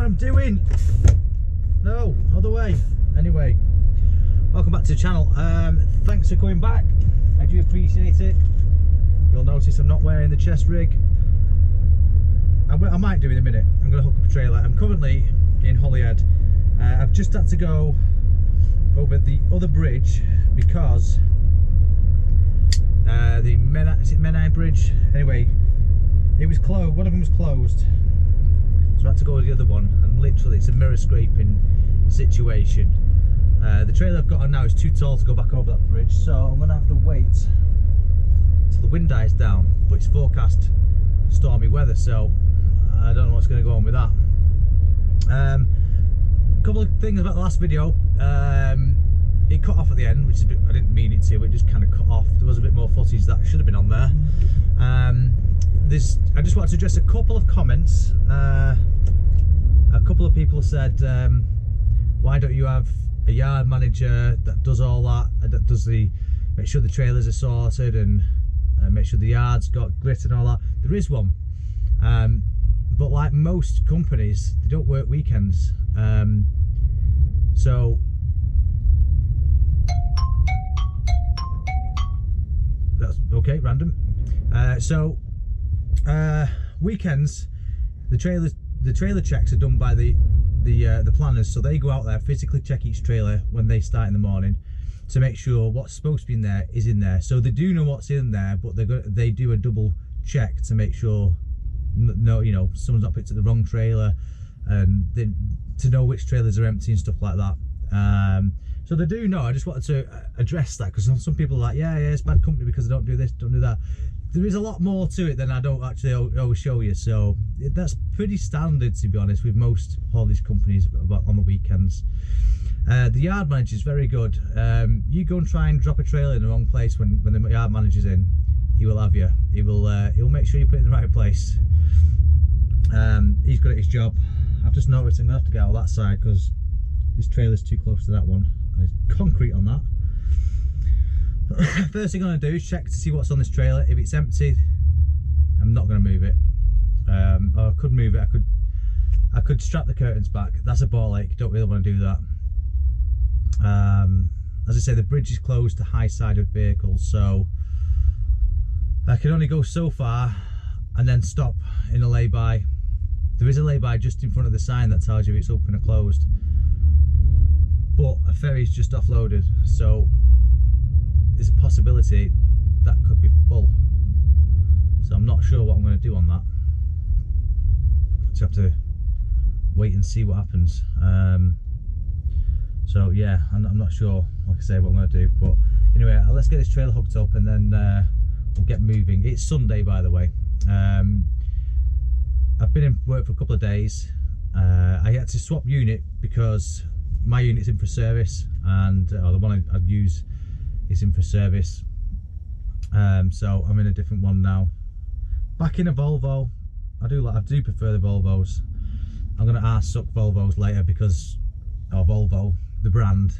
what I'm doing. No, other way. Anyway, welcome back to the channel. Thanks for coming back. I do appreciate it. You'll notice I'm not wearing the chest rig. I might do in a minute. I'm going to hook up a trailer. I'm currently in Holyhead. I've just had to go over the other bridge because the Menai Bridge? Anyway, it was closed. One of them was closed, so I had to go to the other one, and literally it's a mirror scraping situation. The trailer I've got on now is too tall to go back over that bridge, so I'm going to have to wait till the wind dies down, but it's forecast stormy weather, so I don't know what's going to go on with that. Couple of things about the last video. It cut off at the end, which is a bit, I didn't mean it to, it just kind of cut off. There was a bit more footage that should have been on there. I just wanted to address a couple of comments. A couple of people said, why don't you have a yard manager that does all that, that does make sure the trailers are sorted and make sure the yard's got grit and all that. There is one, but like most companies, they don't work weekends. So that's okay, random. Weekends, the trailer checks are done by the planners, so they go out there, physically check each trailer when they start in the morning to make sure what's supposed to be in there is in there. So they do know what's in there, but they do a double check to make sure someone's not picked up the wrong trailer, and to know which trailers are empty and stuff like that. So they do know. I just wanted to address that, because some people are like, yeah, it's bad company because they don't do this, don't do that. There is a lot more to it than I don't actually always show you. So that's pretty standard, to be honest, with most haulage companies on the weekends. The yard manager is very good. You go and try and drop a trailer in the wrong place when the yard manager's in, he will have you. He'll make sure you put it in the right place. He's good at his job. I've just noticed I'm gonna have to get out of that side because this trailer's too close to that one. There's concrete on that. First thing I'm going to do is check to see what's on this trailer. If it's empty, I'm not going to move it. Or I could move it. I could strap the curtains back. That's a ball ache. Don't really want to do that. As I say, the bridge is closed to high-sided vehicles, so I can only go so far and then stop in a lay-by. There is a lay-by just in front of the sign that tells you it's open or closed, but a ferry's just offloaded, so there's a possibility that could be full. So I'm not sure what I'm going to do on that. Just have to wait and see what happens. So yeah, I'm not sure, like I say, what I'm going to do. But anyway, let's get this trailer hooked up and then we'll get moving. It's Sunday, by the way. I've been in work for a couple of days. I had to swap unit because my unit's in for service, and the one I use is in for service. So I'm in a different one now. Back in a Volvo. I do prefer the Volvos. I'm going to arse-suck Volvos later because of Volvo, the brand,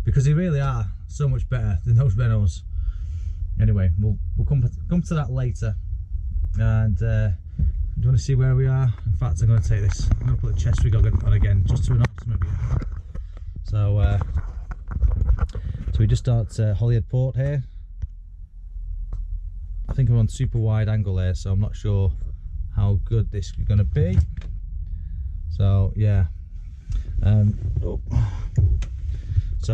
because they really are so much better than those Renaults. Anyway, we'll come to that later. And do you want to see where we are? In fact, I'm going to take this. I'm going to put the chest rig on again just to annoy some of you. So we just start Holyhead Port here. I think I'm on super wide angle here, so I'm not sure how good this is going to be. So yeah, so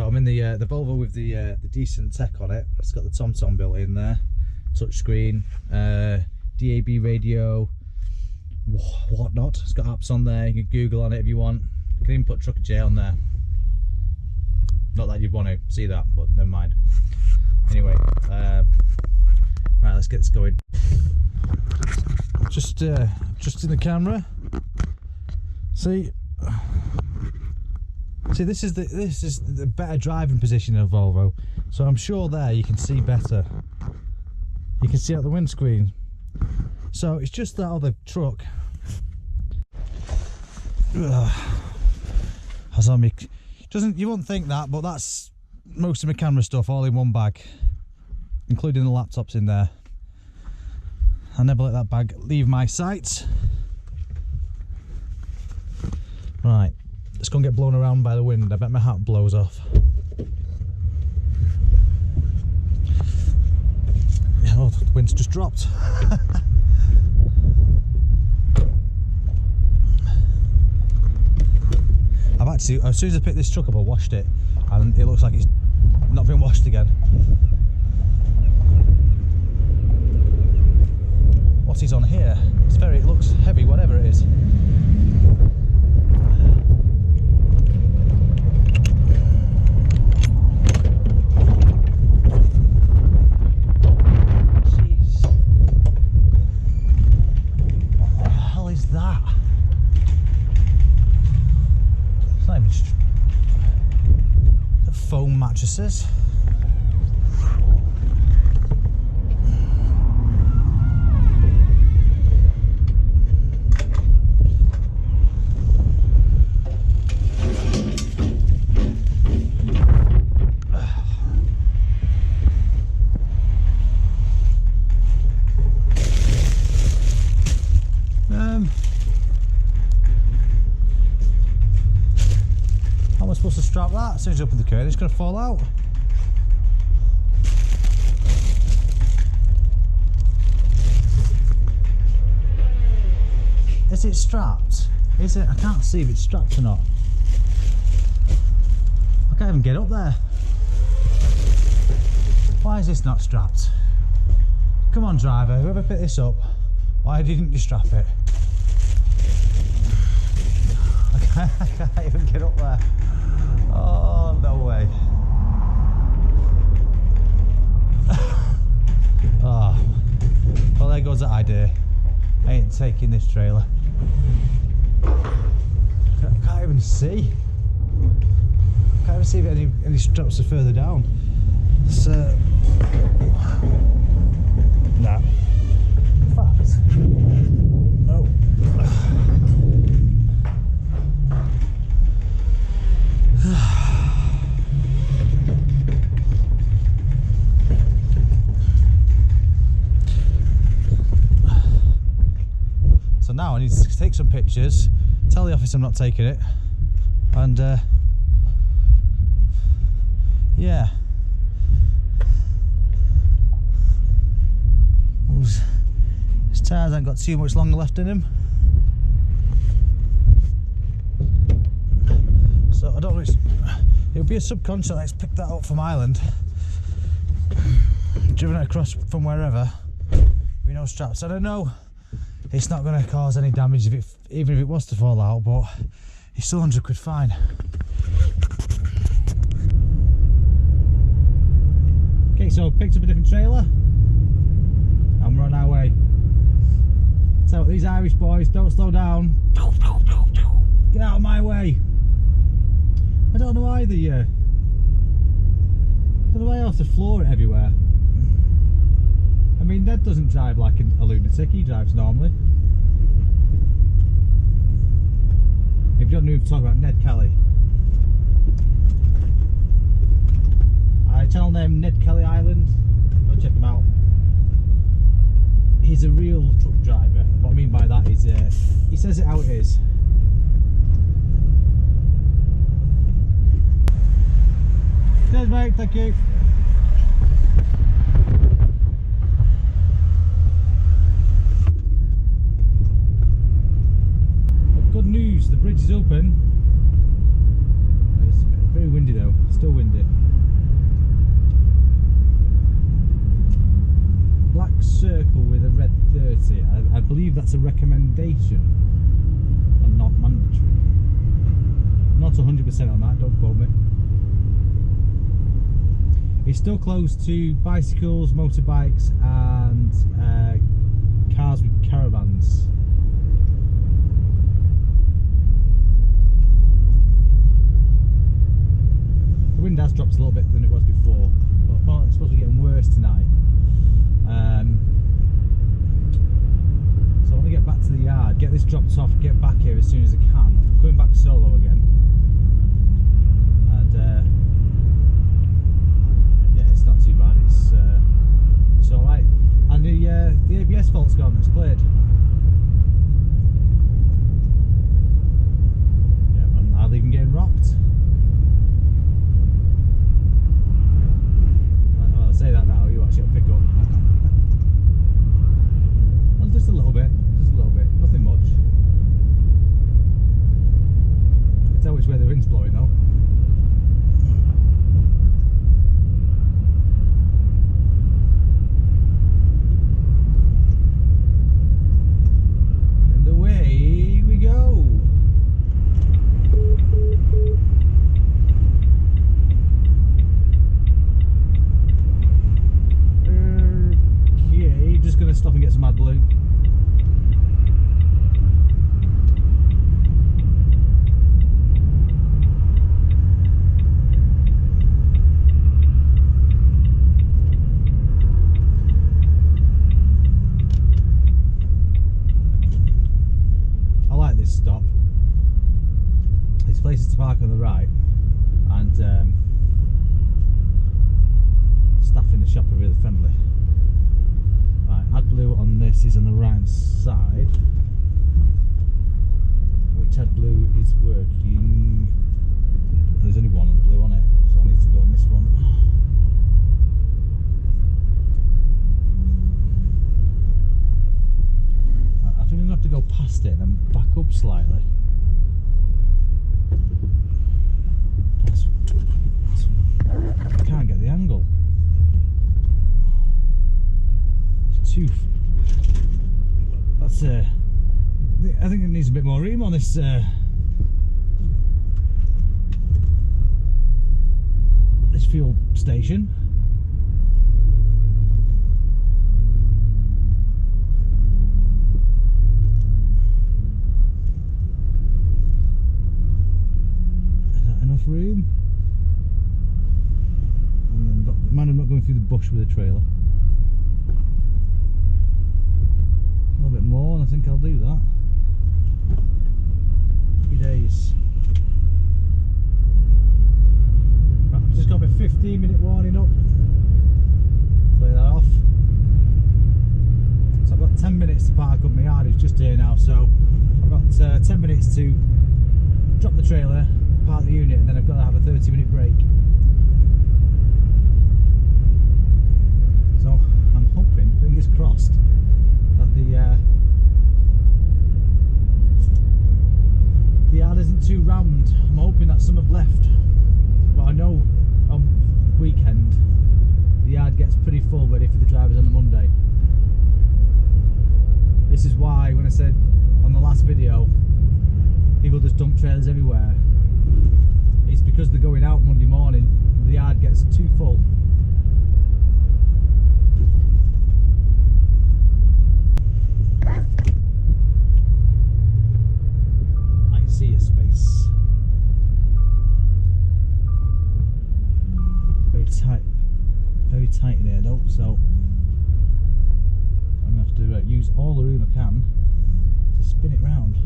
I'm in the Volvo with the decent tech on it. It's got the TomTom built in there, touch screen, DAB radio, whatnot. It's got apps on there. You can Google on it if you want. You can even put Trucker J on there. Not that you'd want to see that, but never mind. Anyway, right, let's get this going. Just in the camera. See, this is the better driving position of Volvo. So I'm sure there you can see better. You can see out the windscreen. So it's just that other truck. Has on me. You wouldn't think that, but that's most of my camera stuff all in one bag, including the laptops in there. I never let that bag leave my sight. Right, let's go and get blown around by the wind. I bet my hat blows off. Oh, the wind's just dropped. I've actually, as soon as I picked this truck up, I washed it, and it looks like it's not been washed again. What is on here? It looks heavy, whatever it is. Jeez. What the hell is that? It's not even the foam mattresses. How am I supposed to strap that? As soon as you open the curtain, it's going to fall out. Is it strapped? Is it? I can't see if it's strapped or not. I can't even get up there. Why is this not strapped? Come on, driver, whoever picked this up, why didn't you strap it? I can't even get up there. Oh, no way. Oh, well, there goes that idea. I ain't taking this trailer. I can't even see. I can't even see if any straps are further down. It's, nah. In fact, no. So now I need to take some pictures, tell the office I'm not taking it, and yeah. His tyres ain't got too much longer left in him. So I don't know, it'll be a subcontract that's picked that up from Ireland, driven it across from wherever, with no straps. I don't know, it's not going to cause any damage even if it was to fall out, but it's still 100 quid fine. Okay, so picked up a different trailer and we're on our way. So these Irish boys, don't slow down. Get out of my way. I don't know why I have to floor it everywhere. I mean, Ned doesn't drive like a lunatic, he drives normally. If you don't know who I'm talking about, Ned Kelly. Channel name Ned Kelly Island, go check him out. He's a real truck driver. What I mean by that is he says it how it is. Cheers mate, thank you. But good news, the bridge is open. It's very windy though, still windy. Black circle with a red 30. I believe that's a recommendation and not mandatory. Not 100% on that, don't quote me. It's still closed to bicycles, motorbikes and cars with caravans. The wind has dropped a little bit than it was before, but apparently it's supposed to be getting worse tonight. So I want to get back to the yard, get this dropped off, get back here as soon as I can. I'm going back solo again, and yeah, it's not too bad. It's all right. And the ABS fault's gone. It's cleared. where the wind's blowing though. And away we go. Okay, just gonna stop and get some AdBlue. Stop. There's places to park on the right, and staff in the shop are really friendly. Right, AdBlue on this is on the right hand side. Which AdBlue is working? There's only one blue on it, so I need to go on this one. I think I'm going to have to go past it and then back up slightly. I can't get the angle. It's too. That's I think it needs a bit more room on this. This fuel station. Room, and then man, I'm not going through the bush with a trailer. A little bit more, and I think I'll do that. Happy days. Right, I've just got my 15-minute warning up. Clear that off. So I've got 10 minutes to park up. My yard is just here now, so I've got 10 minutes to drop the trailer, park the unit, and then I've got to have a 30-minute break. So I'm hoping, fingers crossed, that the yard isn't too rammed. I'm hoping that some have left, but I know on weekend the yard gets pretty full ready for the drivers on the Monday. This is why when I said on the last video people just dump trailers everywhere, it's because they're going out Monday morning, the yard gets too full. I can see a space. Very tight in here though, so I'm going to have to use all the room I can to spin it round.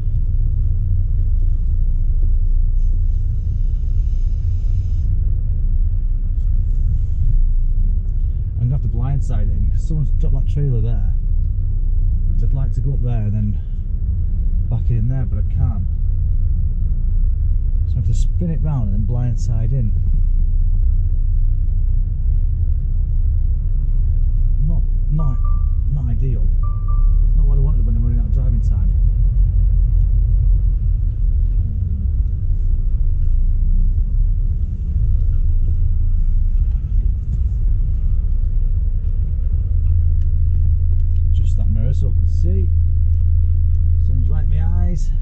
I'm going to have to blindside it in because someone's dropped that trailer there. So I'd like to go up there and then back it in there, but I can't. So I have to spin it round and then blindside in. Not ideal. It's not what I wanted when I'm running out of driving time. Adjust that mirror so I can see. Sun's right in my eyes.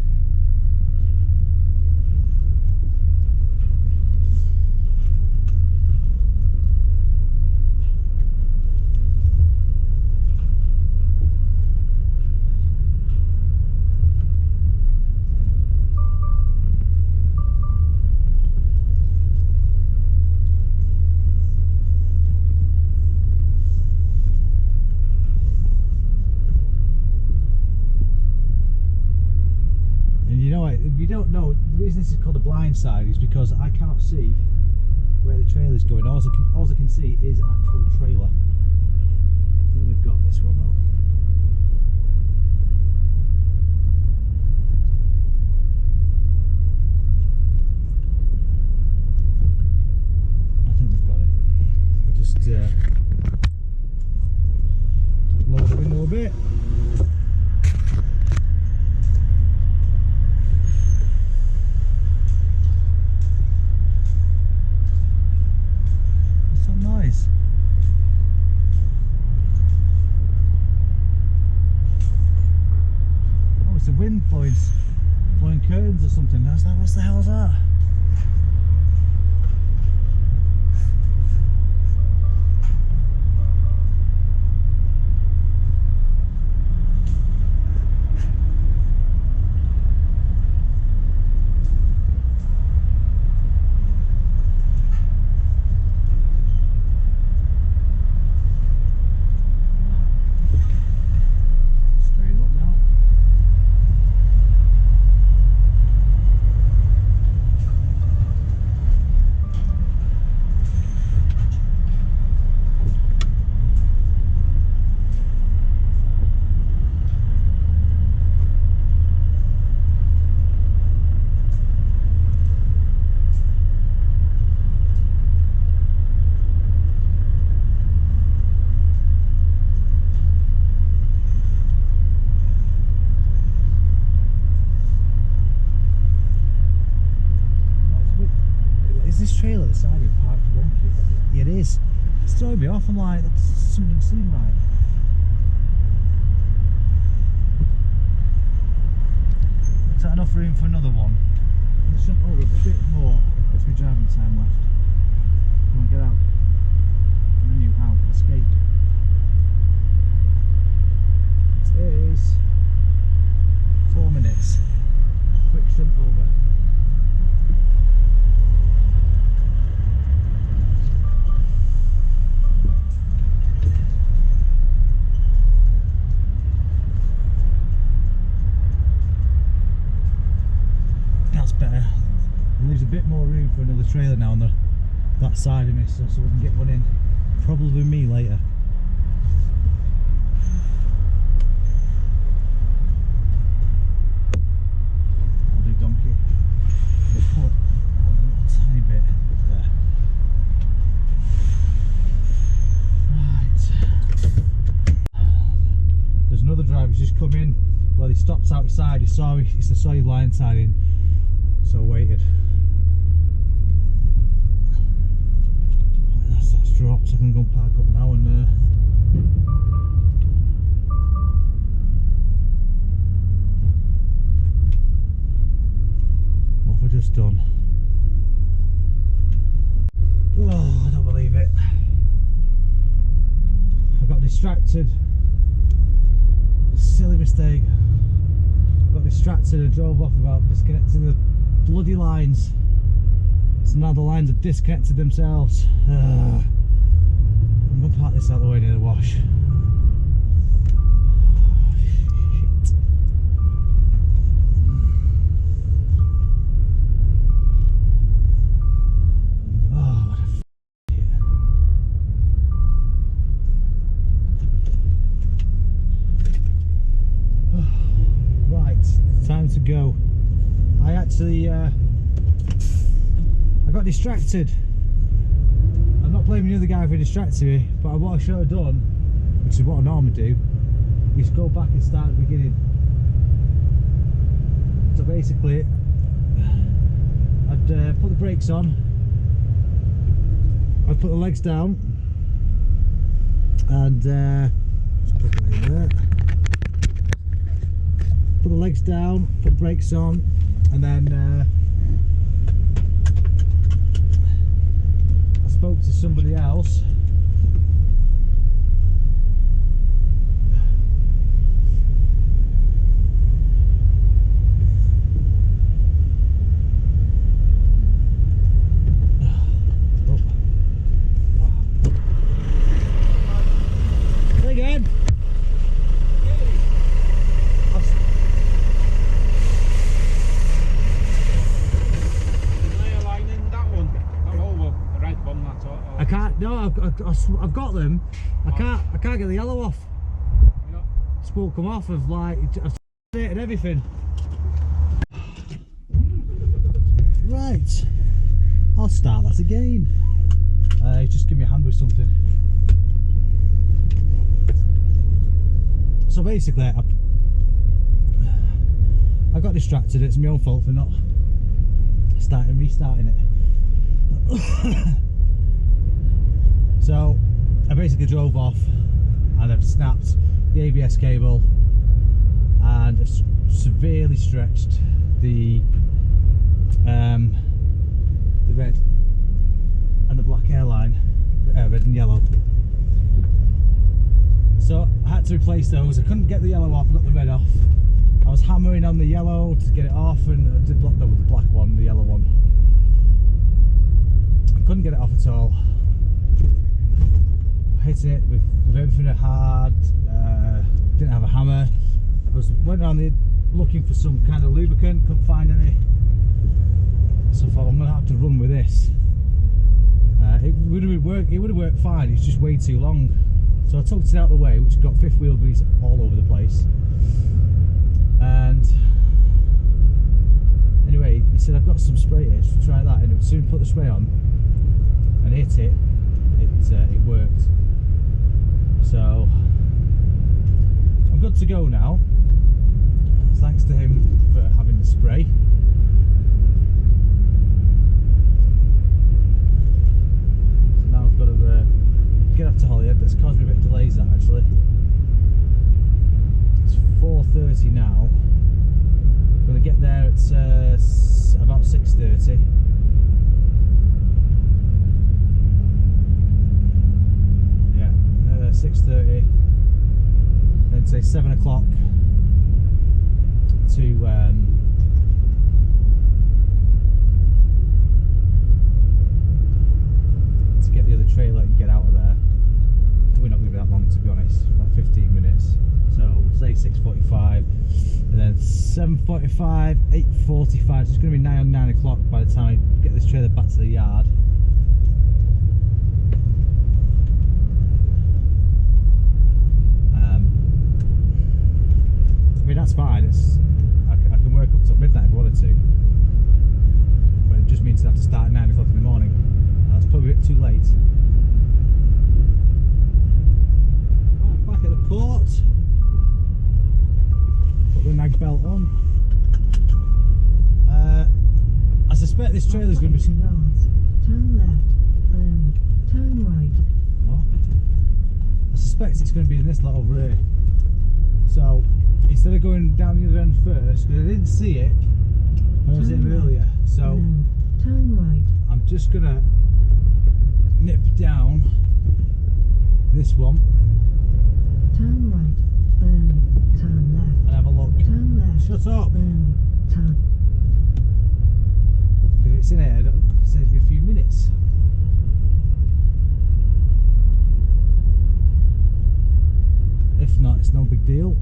If you don't know, the reason this is called a blind side is because I cannot see where the trailer is going. All I can see is an actual trailer. I think we've got this one though. I think we've got it. We just lower the window a bit. that. This trailer decided parked wonky. Yeah, it is. It's throwing me off. I'm like, that's something seem right. Is that enough room for another one? Let's jump over a bit more. What's my driving time left? Come on, get out. Menu out. Escape. It is 4 minutes. Quick jump over. Better. It leaves a bit more room for another trailer now on that side of me, so we can get one in. Probably me later. I'll do donkey. We'll pull it a little tiny bit there. Right. There's another driver who's just come in. Well, he stopped outside. He saw you blindsiding. So I waited. That's dropped, so I'm going to go park up now and what have I just done? Oh, I don't believe it. I got distracted. Silly mistake. I got distracted and drove off without disconnecting the bloody lines. So now the lines have disconnected themselves. I'm going to park this out the way near the wash. Shit. Oh, what a shit. Right, time to go. I actually, I got distracted. I'm not blaming the other guy for distracting me, but what I should have done, which is what I normally do, is go back and start at the beginning. So basically, I'd put the brakes on, I'd put the legs down, and just put it right there. Put the legs down, put the brakes on, and then I spoke to somebody else. Again. I can't. No, I've got them. I can't get the yellow off. Spool come off of like I've it and everything. Right, I'll start that again. Just give me a hand with something. So basically, I got distracted. It's my own fault for not restarting it. So I basically drove off and I've snapped the ABS cable and I've severely stretched the to replace those. I couldn't get the yellow off, I got the red off. I was hammering on the yellow to get it off, and I did block the black one, the yellow one. I couldn't get it off at all. Hitting it with everything I had. Didn't have a hammer. Went around there looking for some kind of lubricant, couldn't find any. So I thought I'm gonna have to run with this. It would have worked fine. It's just way too long. So I tucked it out of the way, which got fifth wheel grease all over the place. And anyway, he said, I've got some spray here, so try that. And as soon as I put the spray on and hit it, it worked. So I'm good to go now. Thanks to him for having the spray. So now I've got to get up to Holyhead. That's caused me a bit of delays, that actually. It's 4:30 now. I'm going to get there at about 6:30. Yeah, 6:30. Then say 7 o'clock to get the other trailer and get out of there. We're not going to be that long, to be honest, about 15 minutes. So we'll say 6:45, and then 7:45, 8:45. So it's going to be 9 o'clock by the time I get this trailer back to the yard. I mean, that's fine. I can work up till midnight if I wanted to, but it just means I have to start at 9 o'clock in the morning. And that's probably a bit too late. Right, back at the port. Put the nag belt on. I suspect this trailer's going to be. Turn left, then turn right. What? I suspect it's going to be in this lot over here. So instead of going down the other end first, because I didn't see it when I was in earlier, so turn right. I'm just gonna nip down this one. Turn right, then turn left. And have a look. Turn left. Shut up! Then turn. Because if it's in here, it saves me a few minutes. If not, it's no big deal.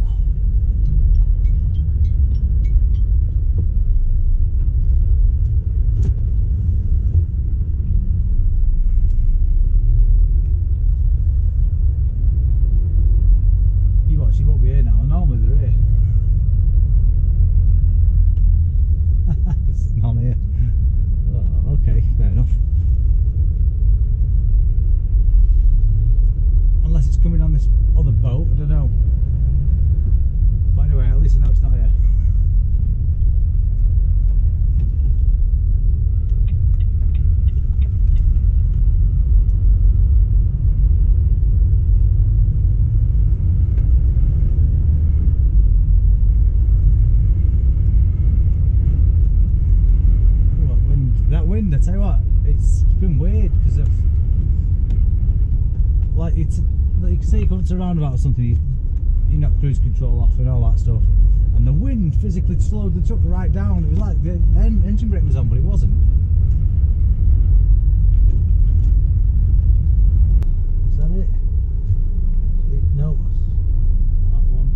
You won't be here now. Normally they're here. It's not here. Oh, okay, fair enough. Unless it's coming on this other boat, I don't know. But anyway, at least I know it's not here. I tell you what, it's been weird because of like you can say you come to a roundabout or something, you knock cruise control off and all that stuff, and the wind physically slowed the truck right down. It was like the engine brake was on, but it wasn't. Is that it? No, that one.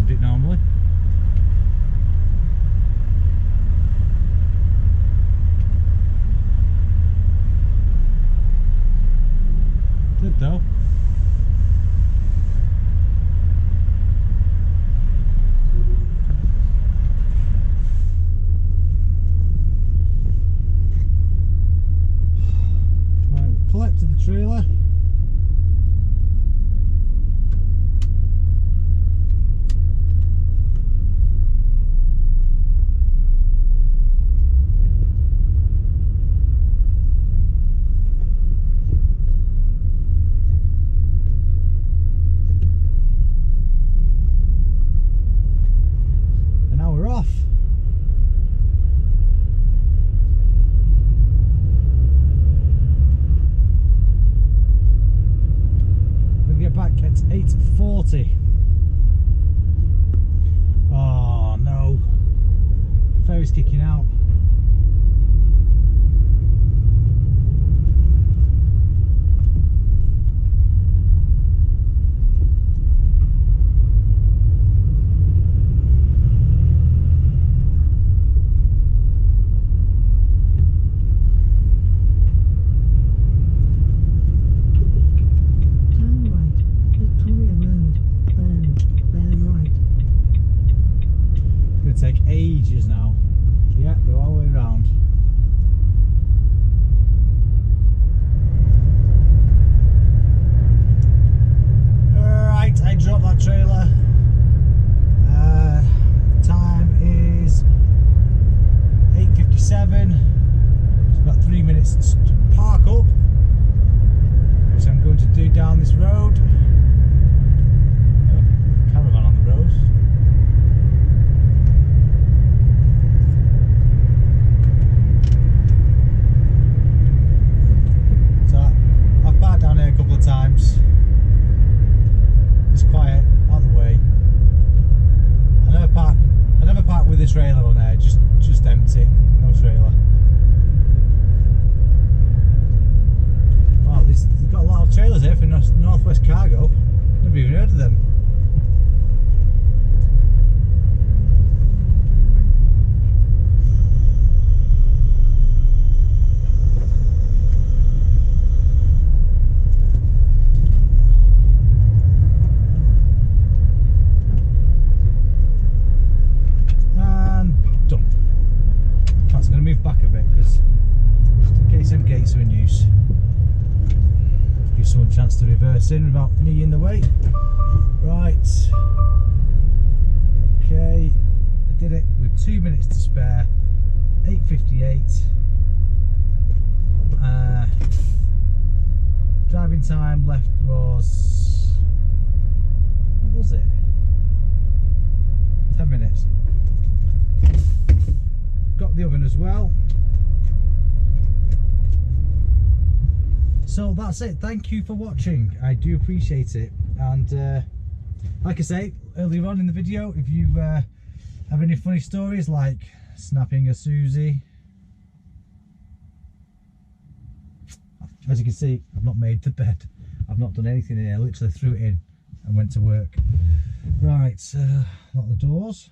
timed it normally. Did though. Right, we've collected the trailer. Off. We'll get back at 8:40. Oh no, ferry's kicking out. Take ages now. Yeah, go all the way around. Right, I dropped that trailer. Time is 8:57. It's about 3 minutes to park up, which I'm going to do down this road. Oh, caravan on the road. Down here a couple of times. It's quiet, out of the way. I never park with a trailer on there, just empty, no trailer. Wow, they've got a lot of trailers here for Northwest Cargo. Never even heard of them. Back a bit because just in case them gates are in use, give someone a chance to reverse in without me in the way. Right, okay, I did it with 2 minutes to spare. 8:58. Driving time left was, what was it? 10 minutes. Got the oven as well. So that's it. Thank you for watching. I do appreciate it. And like I say earlier on in the video, if you have any funny stories like snapping a Susie, as you can see, I've not made the bed. I've not done anything in here. I literally threw it in and went to work. Right, lock the doors.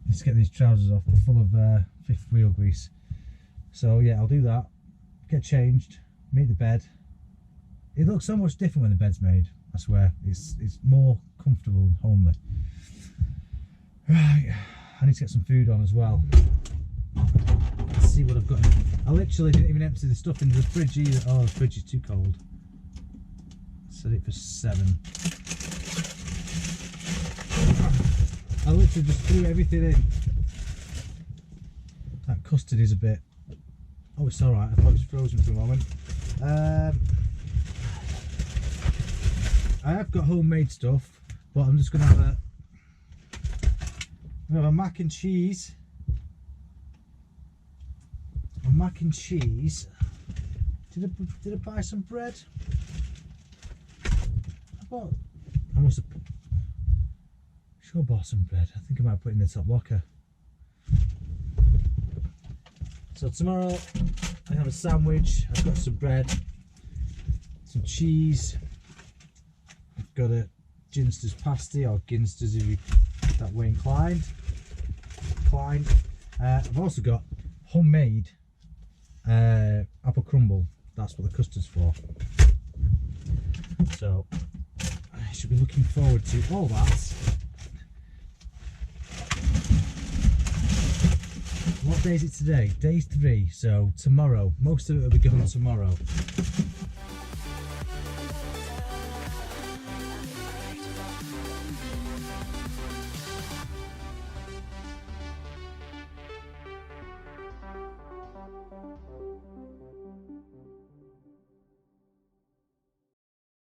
Let's get these trousers off. They're full of fifth wheel grease. So yeah, I'll do that. Get changed. Make the bed. It looks so much different when the bed's made. I swear, it's more comfortable and homely. Right, I need to get some food on as well. Let's see what I've got. I literally didn't even empty the stuff into the fridge either. Oh, the fridge is too cold. Set it for 7. I literally just threw everything in. That custard is a bit... Oh, it's alright. I thought it was frozen for a moment. I have got homemade stuff, but I'm just going to have a mac and cheese. A mac and cheese. Did I buy some bread? I must have... Sure bought some bread. I think I might put it in the top locker. So tomorrow I have a sandwich. I've got some bread, some cheese, got a Ginster's pasty, or Ginster's if you that way inclined. I've also got homemade apple crumble. That's what the custard's for. So I should be looking forward to all that. What day is it today? Day 3, so tomorrow. Most of it will be going tomorrow.